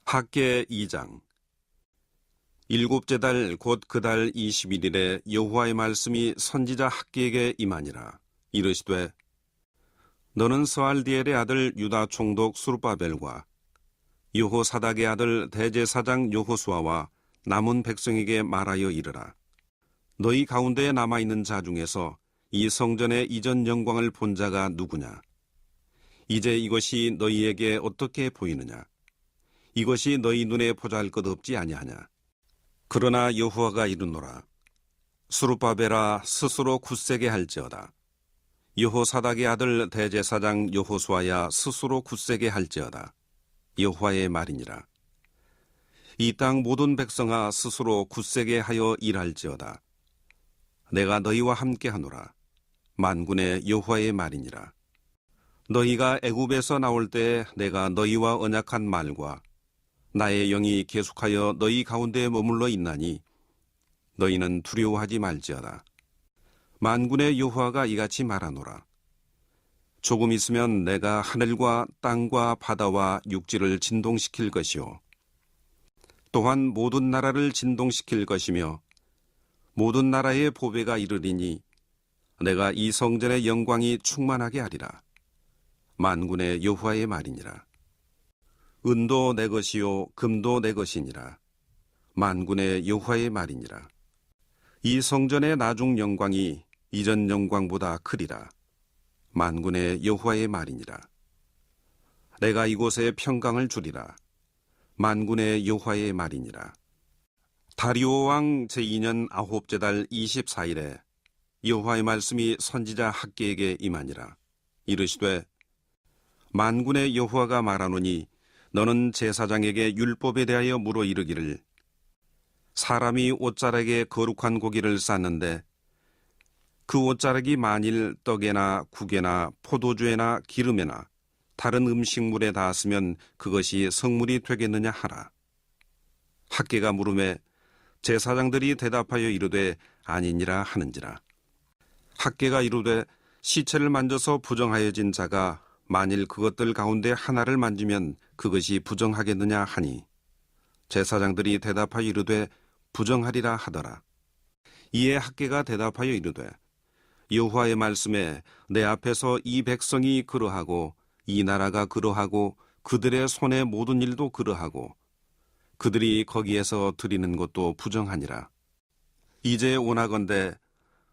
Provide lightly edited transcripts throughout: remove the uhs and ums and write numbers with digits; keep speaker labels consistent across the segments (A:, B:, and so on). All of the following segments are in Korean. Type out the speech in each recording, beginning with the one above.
A: 학개 2장. 일곱째 달 곧 그 달 21일에 여호와의 말씀이 선지자 학개에게 임하니라. 이르시되 너는 스알디엘의 아들 유다 총독 수르바벨과 여호사닥의 아들 대제사장 여호수아와 남은 백성에게 말하여 이르라. 너희 가운데에 남아있는 자 중에서 이 성전의 이전 영광을 본 자가 누구냐? 이제 이것이 너희에게 어떻게 보이느냐? 이것이 너희 눈에 보잘것없지 아니하냐? 그러나 여호와가 이르노라. 수르바벨아 스스로 굳세게 할지어다. 여호사닥의 아들 대제사장 여호수아야 스스로 굳세게 할지어다. 여호와의 말이니라. 이 땅 모든 백성아 스스로 굳세게 하여 일할지어다. 내가 너희와 함께 하노라. 만군의 여호와의 말이니라. 너희가 애굽에서 나올 때 내가 너희와 언약한 말과 나의 영이 계속하여 너희 가운데에 머물러 있나니 너희는 두려워하지 말지어다. 만군의 여호와가 이같이 말하노라. 조금 있으면 내가 하늘과 땅과 바다와 육지를 진동시킬 것이요 또한 모든 나라를 진동시킬 것이며 모든 나라의 보배가 이르리니 내가 이 성전의 영광이 충만하게 하리라. 만군의 여호와의 말이니라. 은도 내 것이요 금도 내 것이니라. 만군의 여호와의 말이니라. 이 성전의 나중 영광이 이전 영광보다 크리라. 만군의 여호와의 말이니라. 내가 이곳에 평강을 주리라. 만군의 여호와의 말이니라. 다리오 왕 제2년 아홉째 달 24일에 여호와의 말씀이 선지자 학개에게 임하니라. 이르시되 만군의 여호와가 말하노니 너는 제사장에게 율법에 대하여 물어 이르기를 사람이 옷자락에 거룩한 고기를 쌌는데 그 옷자락이 만일 떡에나 국에나 포도주에나 기름에나 다른 음식물에 닿았으면 그것이 성물이 되겠느냐 하라. 학개가 물음에 제사장들이 대답하여 이르되 아니니라 하는지라. 학개가 이르되 시체를 만져서 부정하여진 자가 만일 그것들 가운데 하나를 만지면 그것이 부정하겠느냐 하니 제사장들이 대답하여 이르되 부정하리라 하더라. 이에 학개가 대답하여 이르되 여호와의 말씀에 내 앞에서 이 백성이 그러하고 이 나라가 그러하고 그들의 손의 모든 일도 그러하고 그들이 거기에서 드리는 것도 부정하니라. 이제 원하건대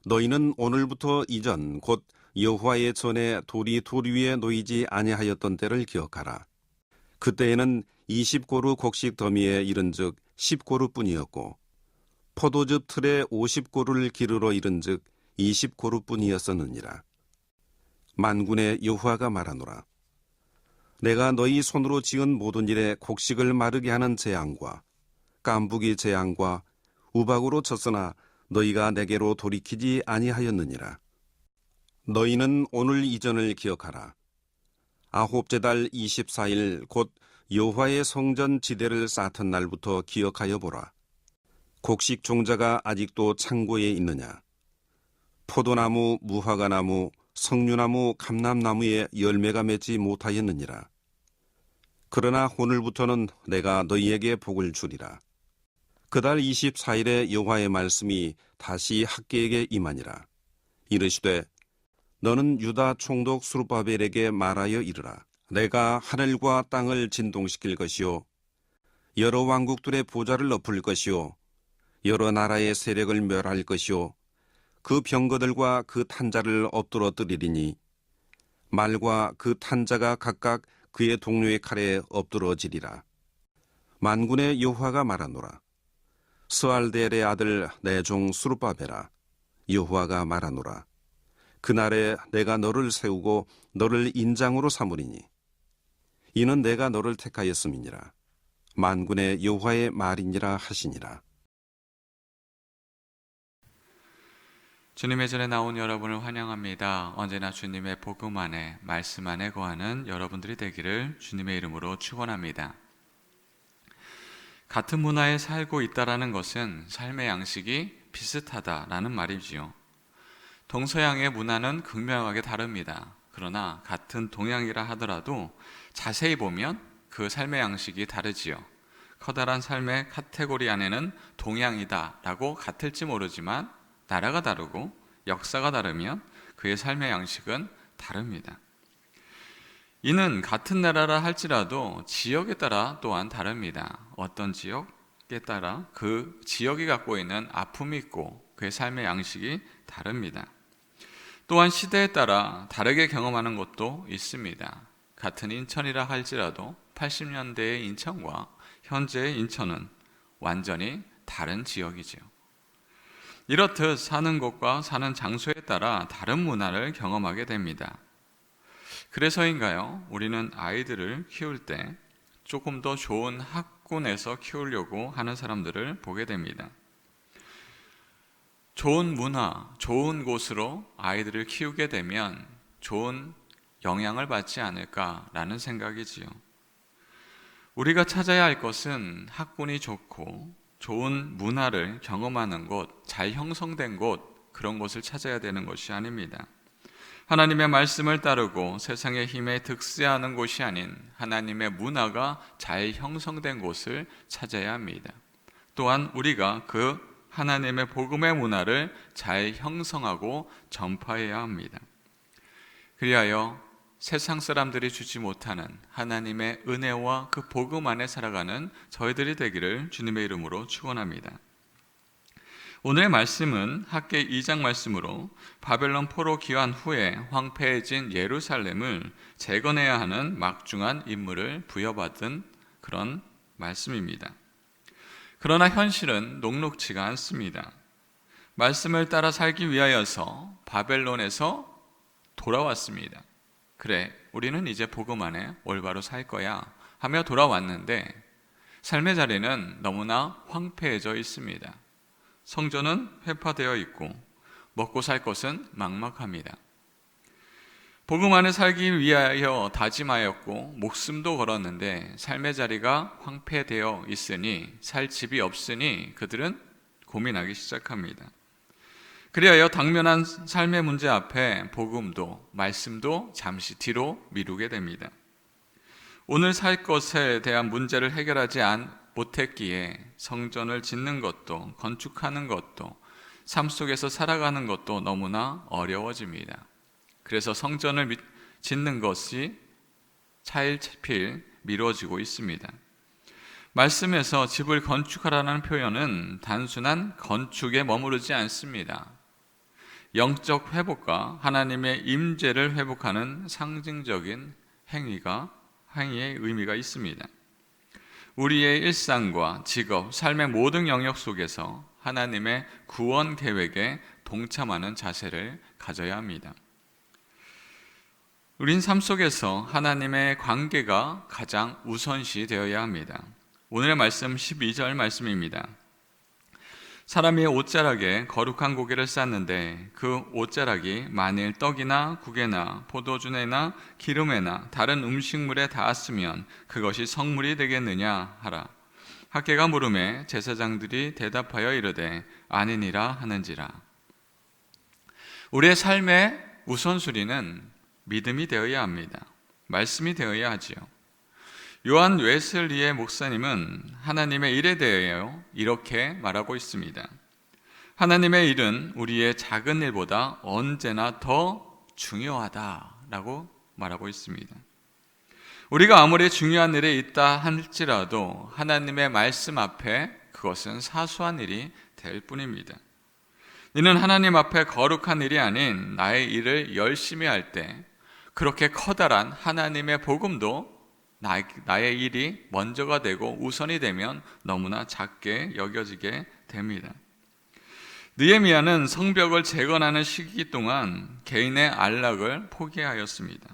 A: 너희는 오늘부터 이전 곧 여호와의 전에 돌이 돌 위에 놓이지 아니하였던 때를 기억하라. 그때에는 20고루 곡식 더미에 이른즉 10고루뿐이었고 포도즙 틀에 50고루를 기르러 이른즉 20고루뿐이었었느니라. 만군의 여호와가 말하노라. 내가 너희 손으로 지은 모든 일에 곡식을 마르게 하는 재앙과 깐부기 재앙과 우박으로 쳤으나 너희가 내게로 돌이키지 아니하였느니라. 너희는 오늘 이전을 기억하라. 아홉째 달 24일 곧 여호와의 성전 지대를 쌓던 날부터 기억하여 보라. 곡식 종자가 아직도 창고에 있느냐? 포도나무, 무화과나무, 석류나무, 감람나무에 열매가 맺지 못하였느니라. 그러나 오늘부터는 내가 너희에게 복을 주리라. 그달 24일에 여호와의 말씀이 다시 학개에게 임하니라. 이르시되 너는 유다 총독 수르바벨에게 말하여 이르라. 내가 하늘과 땅을 진동시킬 것이요 여러 왕국들의 보좌를 엎을 것이요 여러 나라의 세력을 멸할 것이요 그 병거들과 그 탄자를 엎드러뜨리리니 말과 그 탄자가 각각 그의 동료의 칼에 엎드러지리라. 만군의 여호와가 말하노라. 스알디엘의 아들 내 종 수르바벨아, 여호와가 말하노라. 그날에 내가 너를 세우고 너를 인장으로 삼으리니 이는 내가 너를 택하였음이니라. 만군의 여호와의 말이니라 하시니라.
B: 주님의 전에 나온 여러분을 환영합니다. 언제나 주님의 복음 안에 말씀 안에 거하는 여러분들이 되기를 주님의 이름으로 축원합니다. 같은 문화에 살고 있다라는 것은 삶의 양식이 비슷하다라는 말이지요. 동서양의 문화는 극명하게 다릅니다. 그러나 같은 동양이라 하더라도 자세히 보면 그 삶의 양식이 다르지요. 커다란 삶의 카테고리 안에는 동양이다라고 같을지 모르지만 나라가 다르고 역사가 다르면 그의 삶의 양식은 다릅니다. 이는 같은 나라라 할지라도 지역에 따라 또한 다릅니다. 어떤 지역에 따라 그 지역이 갖고 있는 아픔이 있고 그의 삶의 양식이 다릅니다. 또한 시대에 따라 다르게 경험하는 것도 있습니다. 같은 인천이라 할지라도 80년대의 인천과 현재의 인천은 완전히 다른 지역이지요. 이렇듯 사는 곳과 사는 장소에 따라 다른 문화를 경험하게 됩니다. 그래서인가요? 우리는 아이들을 키울 때 조금 더 좋은 학군에서 키우려고 하는 사람들을 보게 됩니다. 좋은 문화, 좋은 곳으로 아이들을 키우게 되면 좋은 영향을 받지 않을까라는 생각이지요. 우리가 찾아야 할 것은 학군이 좋고 좋은 문화를 경험하는 곳, 잘 형성된 곳, 그런 곳을 찾아야 되는 것이 아닙니다. 하나님의 말씀을 따르고 세상의 힘에 득세하는 곳이 아닌 하나님의 문화가 잘 형성된 곳을 찾아야 합니다. 또한 우리가 그 하나님의 복음의 문화를 잘 형성하고 전파해야 합니다. 그리하여 세상 사람들이 주지 못하는 하나님의 은혜와 그 복음 안에 살아가는 저희들이 되기를 주님의 이름으로 축원합니다. 오늘의 말씀은 학개 2장 말씀으로 바벨론 포로 귀환 후에 황폐해진 예루살렘을 재건해야 하는 막중한 임무를 부여받은 그런 말씀입니다. 그러나 현실은 녹록지가 않습니다. 말씀을 따라 살기 위하여서 바벨론에서 돌아왔습니다. 그래, 우리는 이제 복음 안에 올바로 살 거야 하며 돌아왔는데 삶의 자리는 너무나 황폐해져 있습니다. 성전은 회파되어 있고 먹고 살 것은 막막합니다. 복음 안에 살기 위하여 다짐하였고 목숨도 걸었는데 삶의 자리가 황폐되어 있으니 살 집이 없으니 그들은 고민하기 시작합니다. 그리하여 당면한 삶의 문제 앞에 복음도 말씀도 잠시 뒤로 미루게 됩니다. 오늘 살 것에 대한 문제를 해결하지 못했기에 성전을 짓는 것도 건축하는 것도 삶 속에서 살아가는 것도 너무나 어려워집니다. 그래서 성전을 짓는 것이 차일피일 미뤄지고 있습니다. 말씀에서 집을 건축하라는 표현은 단순한 건축에 머무르지 않습니다. 영적 회복과 하나님의 임재를 회복하는 상징적인 행위의 의미가 있습니다. 우리의 일상과 직업, 삶의 모든 영역 속에서 하나님의 구원 계획에 동참하는 자세를 가져야 합니다. 우린 삶 속에서 하나님의 관계가 가장 우선시 되어야 합니다. 오늘의 말씀 12절 말씀입니다. 사람이 옷자락에 거룩한 고기를 쌌는데 그 옷자락이 만일 떡이나 국에나 포도주내나 기름에나 다른 음식물에 닿았으면 그것이 성물이 되겠느냐 하라. 학개가 물음에 제사장들이 대답하여 이르되 아니니라 하는지라. 우리의 삶의 우선순위는 믿음이 되어야 합니다. 말씀이 되어야 하지요. 요한 웨슬리의 목사님은 하나님의 일에 대하여 이렇게 말하고 있습니다. 하나님의 일은 우리의 작은 일보다 언제나 더 중요하다라고 말하고 있습니다. 우리가 아무리 중요한 일에 있다 할지라도 하나님의 말씀 앞에 그것은 사소한 일이 될 뿐입니다. 이는 하나님 앞에 거룩한 일이 아닌 나의 일을 열심히 할 때 그렇게 커다란 하나님의 복음도 나의 일이 먼저가 되고 우선이 되면 너무나 작게 여겨지게 됩니다. 느헤미야는 성벽을 재건하는 시기 동안 개인의 안락을 포기하였습니다.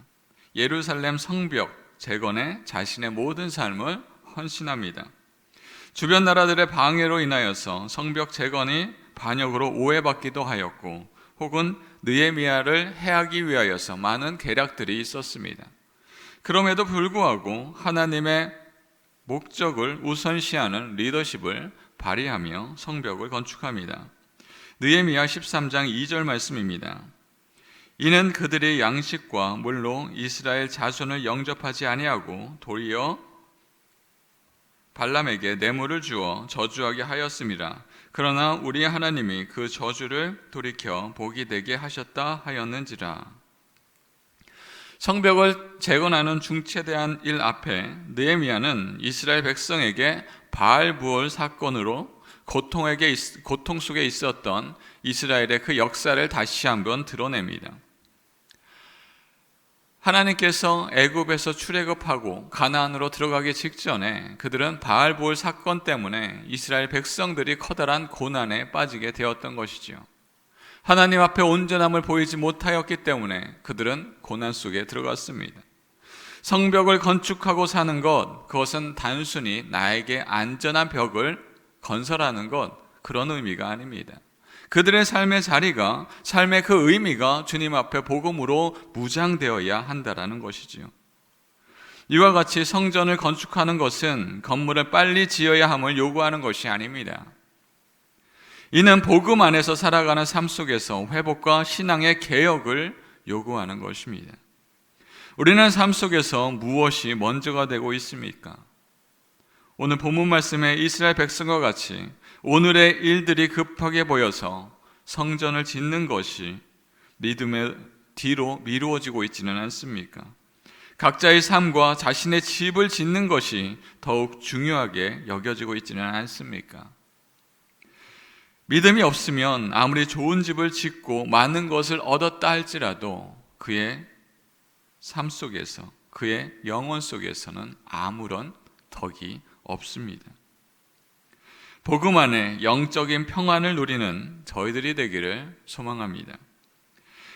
B: 예루살렘 성벽 재건에 자신의 모든 삶을 헌신합니다. 주변 나라들의 방해로 인하여서 성벽 재건이 반역으로 오해받기도 하였고 혹은 느헤미야를 해하기 위하여서 많은 계략들이 있었습니다. 그럼에도 불구하고 하나님의 목적을 우선시하는 리더십을 발휘하며 성벽을 건축합니다. 느헤미야 13장 2절 말씀입니다. 이는 그들의 양식과 물로 이스라엘 자손을 영접하지 아니하고 도리어 발람에게 뇌물을 주어 저주하게 하였음이라. 그러나 우리 하나님이 그 저주를 돌이켜 복이 되게 하셨다 하였는지라. 성벽을 재건하는 중체대한 일 앞에 느헤미야는 이스라엘 백성에게 바알부올 사건으로 고통 속에 있었던 이스라엘의 그 역사를 다시 한번 드러냅니다. 하나님께서 애굽에서 출애굽하고 가나안으로 들어가기 직전에 그들은 바알부올 사건 때문에 이스라엘 백성들이 커다란 고난에 빠지게 되었던 것이지요. 하나님 앞에 온전함을 보이지 못하였기 때문에 그들은 고난 속에 들어갔습니다. 성벽을 건축하고 사는 것, 그것은 단순히 나에게 안전한 벽을 건설하는 것, 그런 의미가 아닙니다. 그들의 삶의 자리가, 삶의 그 의미가 주님 앞에 복음으로 무장되어야 한다라는 것이지요. 이와 같이 성전을 건축하는 것은 건물을 빨리 지어야 함을 요구하는 것이 아닙니다. 이는 복음 안에서 살아가는 삶 속에서 회복과 신앙의 개혁을 요구하는 것입니다. 우리는 삶 속에서 무엇이 먼저가 되고 있습니까? 오늘 본문 말씀에 이스라엘 백성과 같이 오늘의 일들이 급하게 보여서 성전을 짓는 것이 믿음의 뒤로 미루어지고 있지는 않습니까? 각자의 삶과 자신의 집을 짓는 것이 더욱 중요하게 여겨지고 있지는 않습니까? 믿음이 없으면 아무리 좋은 집을 짓고 많은 것을 얻었다 할지라도 그의 삶 속에서, 그의 영혼 속에서는 아무런 덕이 없습니다. 복음 안에 영적인 평안을 누리는 저희들이 되기를 소망합니다.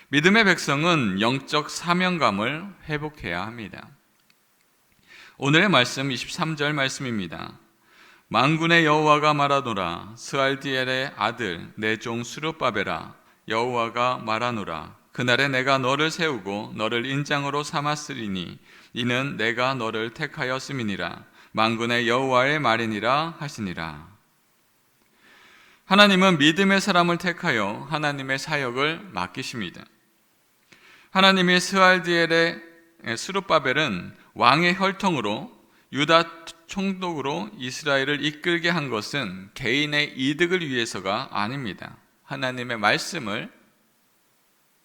B: 믿음의 백성은 영적 사명감을 회복해야 합니다. 오늘의 말씀 23절 말씀입니다. 만군의 여호와가 말하노라. 스알디엘의 아들 내 종 스룹바벨아, 여호와가 말하노라. 그날에 내가 너를 세우고 너를 인장으로 삼았으리니 이는 내가 너를 택하였음이니라. 만군의 여호와의 말이니라 하시니라. 하나님은 믿음의 사람을 택하여 하나님의 사역을 맡기십니다. 하나님이 스알디엘의 스룹바벨은 왕의 혈통으로 유다 총독으로 이스라엘을 이끌게 한 것은 개인의 이득을 위해서가 아닙니다. 하나님의 말씀을,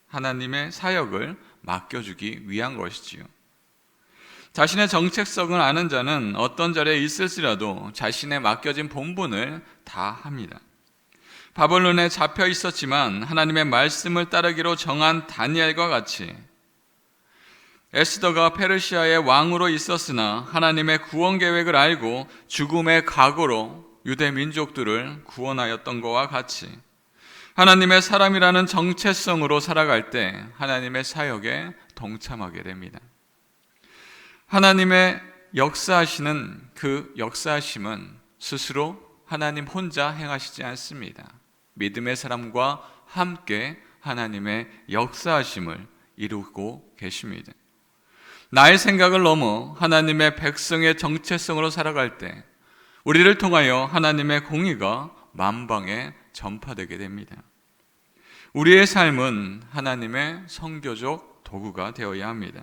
B: 하나님의 사역을 맡겨주기 위한 것이지요. 자신의 정체성을 아는 자는 어떤 자리에 있을지라도 자신의 맡겨진 본분을 다 합니다. 바벨론에 잡혀 있었지만 하나님의 말씀을 따르기로 정한 다니엘과 같이 에스더가 페르시아의 왕으로 있었으나 하나님의 구원 계획을 알고 죽음의 각오로 유대 민족들을 구원하였던 것과 같이 하나님의 사람이라는 정체성으로 살아갈 때 하나님의 사역에 동참하게 됩니다. 하나님의 역사하시는 그 역사하심은 스스로 하나님 혼자 행하시지 않습니다. 믿음의 사람과 함께 하나님의 역사하심을 이루고 계십니다. 나의 생각을 넘어 하나님의 백성의 정체성으로 살아갈 때 우리를 통하여 하나님의 공의가 만방에 전파되게 됩니다. 우리의 삶은 하나님의 선교적 도구가 되어야 합니다.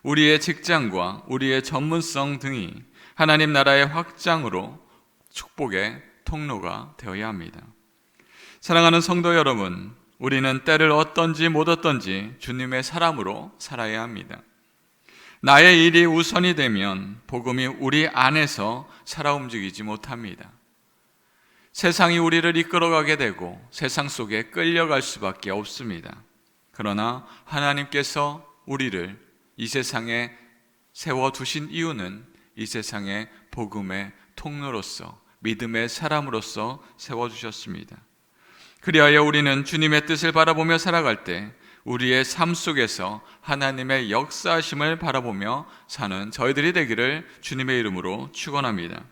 B: 우리의 직장과 우리의 전문성 등이 하나님 나라의 확장으로 축복의 통로가 되어야 합니다. 사랑하는 성도 여러분, 우리는 때를 얻든지 못 얻든지 주님의 사람으로 살아야 합니다. 나의 일이 우선이 되면 복음이 우리 안에서 살아 움직이지 못합니다. 세상이 우리를 이끌어가게 되고 세상 속에 끌려갈 수밖에 없습니다. 그러나 하나님께서 우리를 이 세상에 세워두신 이유는 이 세상의 복음의 통로로서 믿음의 사람으로서 세워주셨습니다. 그리하여 우리는 주님의 뜻을 바라보며 살아갈 때 우리의 삶 속에서 하나님의 역사하심을 바라보며 사는 저희들이 되기를 주님의 이름으로 축원합니다.